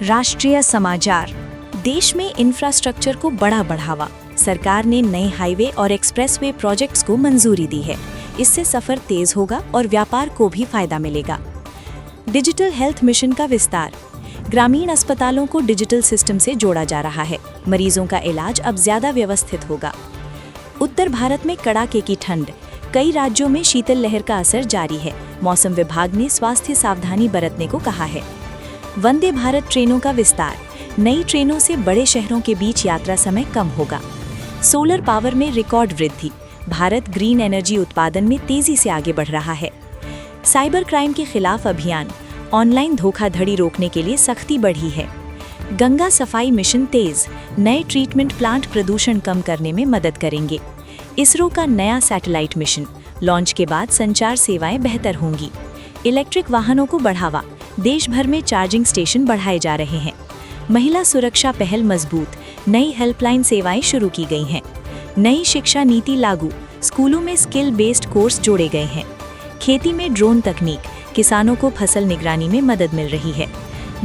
राष्ट्रीय समाचार। देश में इंफ्रास्ट्रक्चर को बड़ा बढ़ावा। सरकार ने नए हाईवे और एक्सप्रेसवे प्रोजेक्ट्स को मंजूरी दी है। इससे सफर तेज होगा और व्यापार को भी फायदा मिलेगा। डिजिटल हेल्थ मिशन का विस्तार। ग्रामीण अस्पतालों को डिजिटल सिस्टम से जोड़ा जा रहा है। मरीजों का इलाज अब ज्यादा व्यवस्थित होगा। उत्तर भारत में कड़ाके की ठंड। कई राज्यों में शीतल लहर का असर जारी है। मौसम विभाग ने स्वास्थ्य सावधानी बरतने को कहा है। वंदे भारत ट्रेनों का विस्तार। नई ट्रेनों से बड़े शहरों के बीच यात्रा समय कम होगा। सोलर पावर में रिकॉर्ड वृद्धि। भारत ग्रीन एनर्जी उत्पादन में तेजी से आगे बढ़ रहा है। साइबर क्राइम के खिलाफ अभियान। ऑनलाइन धोखाधड़ी रोकने के लिए सख्ती बढ़ी है। गंगा सफाई मिशन तेज। नए ट्रीटमेंट प्लांट प्रदूषण कम करने में मदद करेंगे। इसरो का नया सैटेलाइट मिशन। लॉन्च के बाद संचार सेवाएं बेहतर होंगी। इलेक्ट्रिक वाहनों को बढ़ावा। देश भर में चार्जिंग स्टेशन बढ़ाए जा रहे हैं। महिला सुरक्षा पहल मजबूत। नई हेल्पलाइन सेवाएं शुरू की गई हैं। नई शिक्षा नीति लागू। स्कूलों में स्किल बेस्ड कोर्स जोड़े गए हैं। खेती में ड्रोन तकनीक। किसानों को फसल निगरानी में मदद मिल रही है।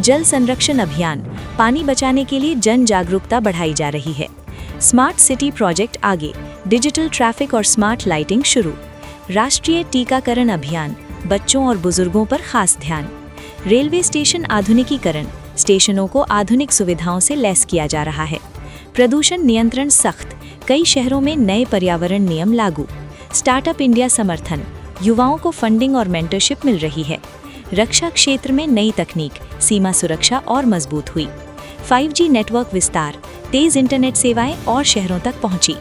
जल संरक्षण अभियान। पानी बचाने के लिए जन जागरूकता बढ़ाई जा रही है। स्मार्ट सिटी प्रोजेक्ट आगे। डिजिटल ट्रैफिक और स्मार्ट लाइटिंग शुरू। राष्ट्रीय टीकाकरण अभियान। बच्चों और बुजुर्गों पर खास ध्यान। रेलवे स्टेशन आधुनिकीकरण। स्टेशनों को आधुनिक सुविधाओं से लैस किया जा रहा है। प्रदूषण नियंत्रण सख्त। कई शहरों में नए पर्यावरण नियम लागू। स्टार्टअप इंडिया समर्थन। युवाओं को फंडिंग और मेंटरशिप मिल रही है। रक्षा क्षेत्र में नई तकनीक। सीमा सुरक्षा और मजबूत हुई। 5G नेटवर्क विस्तार। तेज इंटरनेट सेवाएं और शहरों तक पहुंची।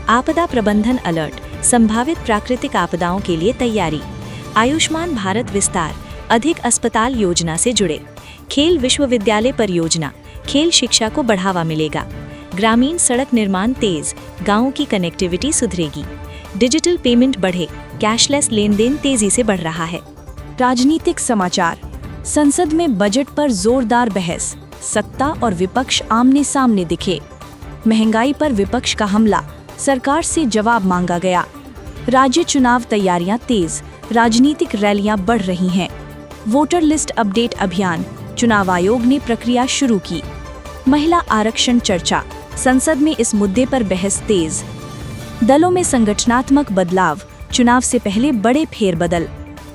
आपदा प्रबंधन अलर्ट। संभावित प्राकृतिक आपदाओं के लिए तैयारी। आयुष्मान भारत विस्तार। अधिक अस्पताल योजना से जुड़े। खेल विश्वविद्यालय परियोजना। खेल शिक्षा को बढ़ावा मिलेगा। ग्रामीण सड़क निर्माण तेज। गांवों की कनेक्टिविटी सुधरेगी। डिजिटल पेमेंट बढ़े। कैशलेस लेनदेन तेजी से बढ़ रहा है। राजनीतिक समाचार। संसद में बजट पर जोरदार बहस। सत्ता और विपक्ष आमने सामने दिखे। महंगाई पर विपक्ष का हमला। सरकार से जवाब मांगा गया। राज्य चुनाव तैयारियां तेज। राजनीतिक रैलियां बढ़ रही हैं। वोटर लिस्ट अपडेट अभियान। चुनाव आयोग ने प्रक्रिया शुरू की। महिला आरक्षण चर्चा। संसद में इस मुद्दे पर बहस तेज। दलों में संगठनात्मक बदलाव। चुनाव से पहले बड़े फेरबदल।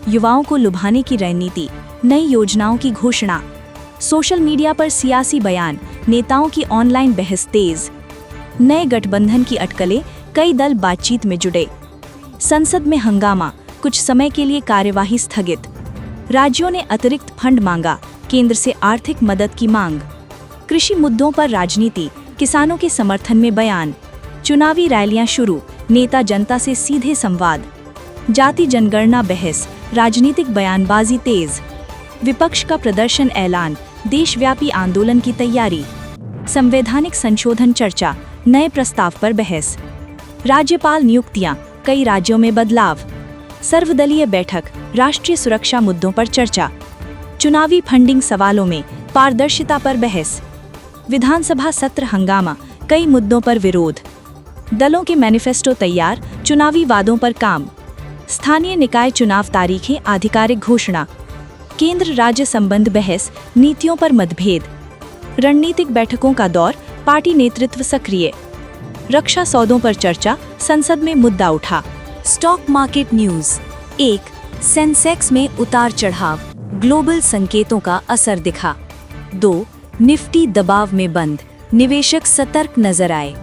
युवाओं को लुभाने की रणनीति। नई योजनाओं की घोषणा। सोशल मीडिया पर सियासी बयान। नेताओं की ऑनलाइन बहस तेज। नए गठबंधन की अटकलें। कई दल बातचीत में जुड़े। संसद में हंगामा। कुछ समय के लिए कार्यवाही स्थगित। राज्यों ने अतिरिक्त फंड मांगा। केंद्र से आर्थिक मदद की मांग। कृषि मुद्दों पर राजनीति। किसानों के समर्थन में बयान। चुनावी रैलियां शुरू। नेता जनता से सीधे संवाद। जाति जनगणना बहस। राजनीतिक बयानबाजी तेज। विपक्ष का प्रदर्शन ऐलान। देशव्यापी आंदोलन की तैयारी। संवैधानिक संशोधन चर्चा। नए प्रस्ताव पर बहस। राज्यपाल नियुक्तियां। कई राज्यों में बदलाव। सर्वदलीय बैठक। राष्ट्रीय सुरक्षा मुद्दों पर चर्चा। चुनावी फंडिंग सवालों में पारदर्शिता पर बहस। विधानसभा सत्र हंगामा। कई मुद्दों पर विरोध। दलों के मैनिफेस्टो तैयार। चुनावी वादों पर काम। स्थानीय निकाय चुनाव तारीखें आधिकारिक घोषणा। केंद्र राज्य संबंध बहस। नीतियों पर मतभेद। रणनीतिक बैठकों का दौर। पार्टी नेतृत्व सक्रिय। रक्षा सौदों पर चर्चा। संसद में मुद्दा उठा। Stock market news. 1. सेंसेक्स में उतार चढ़ाव। ग्लोबल संकेतों का असर दिखा। 2. निफ्टी दबाव में बंद। निवेशक सतर्क नजर आए।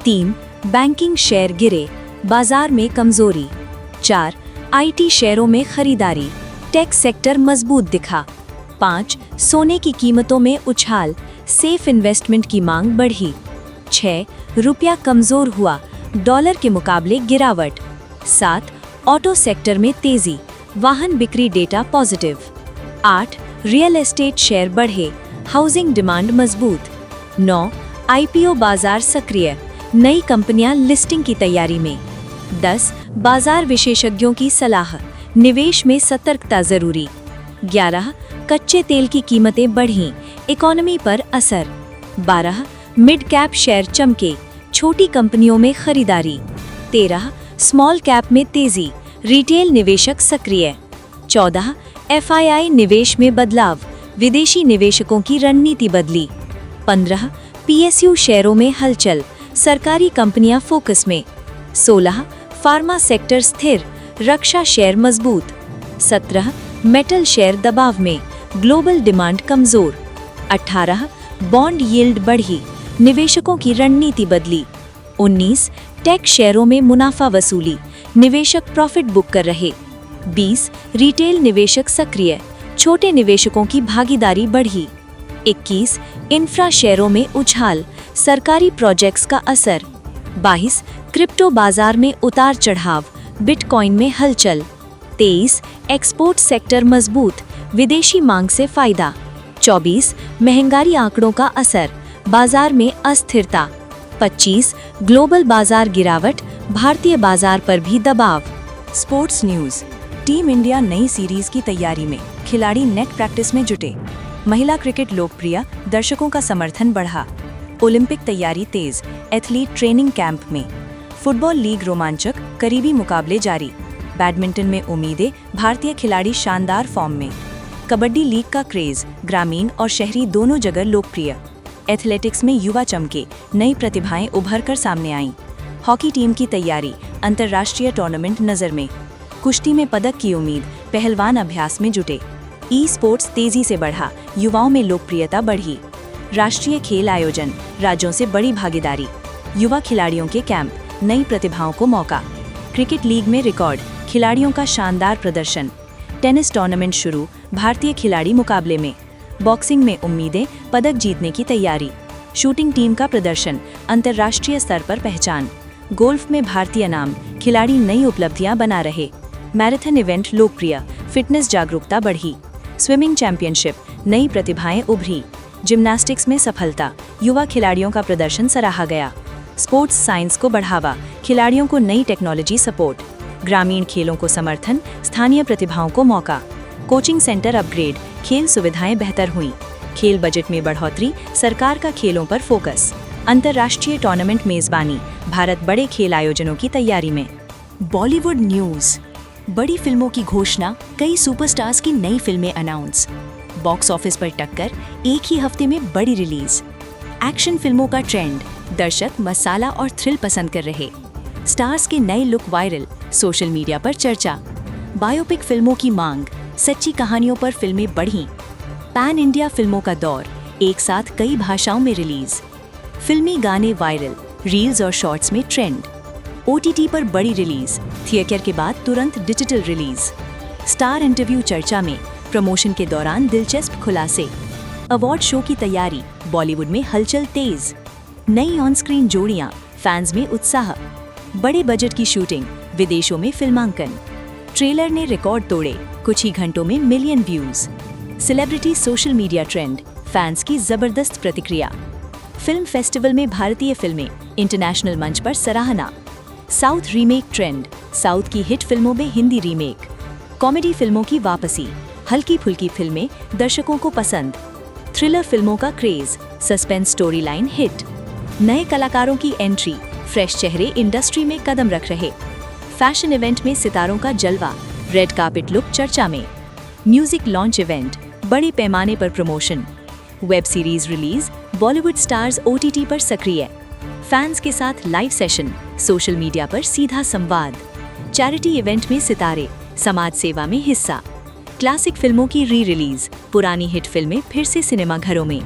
3. बैंकिंग शेयर गिरे। बाजार में कमजोरी। 4. आईटी शेयरों में खरीदारी। टेक सेक्टर मजबूत दिखा। 5. सोने की कीमतों में उछाल। सेफ इन्वेस्टमेंट की मांग बढ़ी। 6. रुपया कमजोर हुआ। डॉलर के मुकाबले गिरावट। 7. ऑटो सेक्टर में तेजी। वाहन बिक्री data positive. 8. Real estate share बढ़े। हाउसिंग डिमांड मजबूत। 9. आईपीओ बाजार सक्रिय। नई कंपनियां लिस्टिंग की तैयारी में। 10. बाजार विशेषज्ञों की सलाह। निवेश में सतर्कता जरूरी। 11. कच्चे तेल की कीमतें बढ़ीं। इकोनॉमी पर असर। 12. मिड कैप शेयर चमके। छोटी कंपनियों में खरीदारी। 13. स्मॉल कैप में तेजी। रिटेल निवेशक सक्रिय। 14. एफआईआई निवेश में बदलाव। विदेशी निवेशकों की रणनीति बदली। 15 PSU शेयरों में हलचल, सरकारी कंपनियां फोकस में। 16 फार्मा सेक्टर स्थिर, रक्षा शेयर मजबूत। 17 मेटल शेयर दबाव में, ग्लोबल डिमांड कमजोर। 18 बॉन्ड यील्ड बढ़ी, निवेशकों की रणनीति बदली। 19 टेक शेयरों में मुनाफा वसूली, निवेशक प्रॉफिट बुक कर रहे। 20 रिटेल निवेशक सक्रिय, छोटे निवेशकों की भागीदारी बढ़ी। 21 इंफ्रा शेयरों में उछाल, सरकारी प्रोजेक्ट्स का असर। 22 क्रिप्टो बाजार में उतार चढ़ाव, बिटकॉइन में हलचल। 23 एक्सपोर्ट सेक्टर मजबूत, विदेशी मांग से फायदा। 24 महंगाई आंकड़ों का असर, बाजार में अस्थिरता। 25 ग्लोबल बाजार गिरावट, भारतीय बाजार पर भी दबाव। Sports news. टीम इंडिया नई सीरीज की तैयारी में, खिलाड़ी नेट प्रैक्टिस में जुटे। महिला क्रिकेट लोकप्रिय, दर्शकों का समर्थन बढ़ा। ओलंपिक तैयारी तेज, एथलीट ट्रेनिंग कैंप में। फुटबॉल लीग रोमांचक, करीबी मुकाबले जारी। बैडमिंटन में उम्मीदें, भारतीय खिलाड़ी शानदार फॉर्म में। कबड्डी लीग का क्रेज, ग्रामीण और शहरी दोनों जगह लोकप्रिय। एथलेटिक्स में युवा चमके, नई प्रतिभाएं उभर कर सामने आईं। हॉकी टीम की तैयारी, अंतर्राष्ट्रीय टूर्नामेंट नजर में। कुश्ती में पदक की उम्मीद, पहलवान अभ्यास में जुटे। ई स्पोर्ट्स तेजी से बढ़ा, युवाओं में लोकप्रियता बढ़ी। राष्ट्रीय खेल आयोजन, राज्यों से बड़ी भागीदारी। युवा खिलाड़ियों के कैंप, नई प्रतिभाओं को मौका। क्रिकेट लीग में रिकॉर्ड, खिलाड़ियों का शानदार प्रदर्शन। टेनिस टूर्नामेंट शुरू, भारतीय खिलाड़ी मुकाबले में। बॉक्सिंग में उम्मीदें, पदक जीतने की तैयारी। शूटिंग टीम का प्रदर्शन, अंतर्राष्ट्रीय स्तर पर पहचान। गोल्फ में भारतीय नाम, खिलाड़ी नई उपलब्धियां बना रहे। मैराथन इवेंट लोकप्रिय, फिटनेस जागरूकता बढ़ी। स्विमिंग चैंपियनशिप, नई प्रतिभाएं उभरी। जिम्नास्टिक्स में सफलता, युवा खिलाड़ियों का प्रदर्शन सराहा गया। स्पोर्ट्स साइंस को बढ़ावा, खिलाड़ियों को नई टेक्नोलॉजी सपोर्ट। ग्रामीण खेलों को समर्थन, स्थानीय प्रतिभाओं को मौका। कोचिंग सेंटर अपग्रेड, खेल सुविधाएं बेहतर हुई। खेल बजट में बढ़ोतरी, सरकार का खेलों पर फोकस। अंतर्राष्ट्रीय टूर्नामेंट मेजबानी, भारत बड़े खेल आयोजनों की तैयारी में। बॉलीवुड न्यूज। बड़ी फिल्मों की घोषणा, कई सुपरस्टार्स की नई फिल्में अनाउंस। बॉक्स ऑफिस पर टक्कर, एक ही हफ्ते में बड़ी रिलीज। एक्शन फिल्मों का ट्रेंड, दर्शक मसाला और थ्रिल पसंद कर रहे। स्टार्स के नए लुक वायरल, सोशल मीडिया पर चर्चा। बायोपिक फिल्मों की मांग, सच्ची कहानियों पर फिल्में बढ़ीं। पैन इंडिया फिल्मों का दौर, एक साथ कई भाषाओं में रिलीज। फिल्मी गाने वायरल, रील्स और शॉर्ट्स में ट्रेंड। OTT पर बड़ी रिलीज, थिएटर के बाद तुरंत डिजिटल रिलीज। स्टार इंटरव्यू चर्चा में, प्रमोशन के दौरान दिलचस्प खुलासे। अवार्ड शो की तैयारी, बॉलीवुड में हलचल तेज। नई ऑन स्क्रीन जोड़ियां, फैंस में उत्साह। बड़े बजट की शूटिंग, विदेशों में फिल्मांकन। ट्रेलर ने रिकॉर्ड तोड़े, कुछ ही घंटों में million views. Celebrity social media trend, fans की जबरदस्त प्रतिक्रिया। फिल्म फेस्टिवल में भारतीय फिल्में, इंटरनेशनल मंच पर सराहना। साउथ रीमेक ट्रेंड, साउथ की हिट फिल्मों में हिंदी रीमेक। कॉमेडी फिल्मों की वापसी, हल्की फुल्की फिल्में दर्शकों को पसंद। थ्रिलर फिल्मों का craze, suspense story line hit. नए कलाकारों की एंट्री, फ्रेश चेहरे इंडस्ट्री में कदम रख रहे। फैशन इवेंट में सितारों का जलवा, रेड कार्पेट लुक चर्चा में। म्यूजिक लॉन्च इवेंट, बड़े पैमाने पर promotion. Web series release, Bollywood stars OTT पर सक्रिय। फैंस के साथ लाइव सेशन, सोशल मीडिया पर सीधा संवाद। चैरिटी इवेंट में सितारे, समाज सेवा में हिस्सा। क्लासिक फिल्मों की री रिलीज, पुरानी हिट फिल्में फिर से सिनेमा घरों में।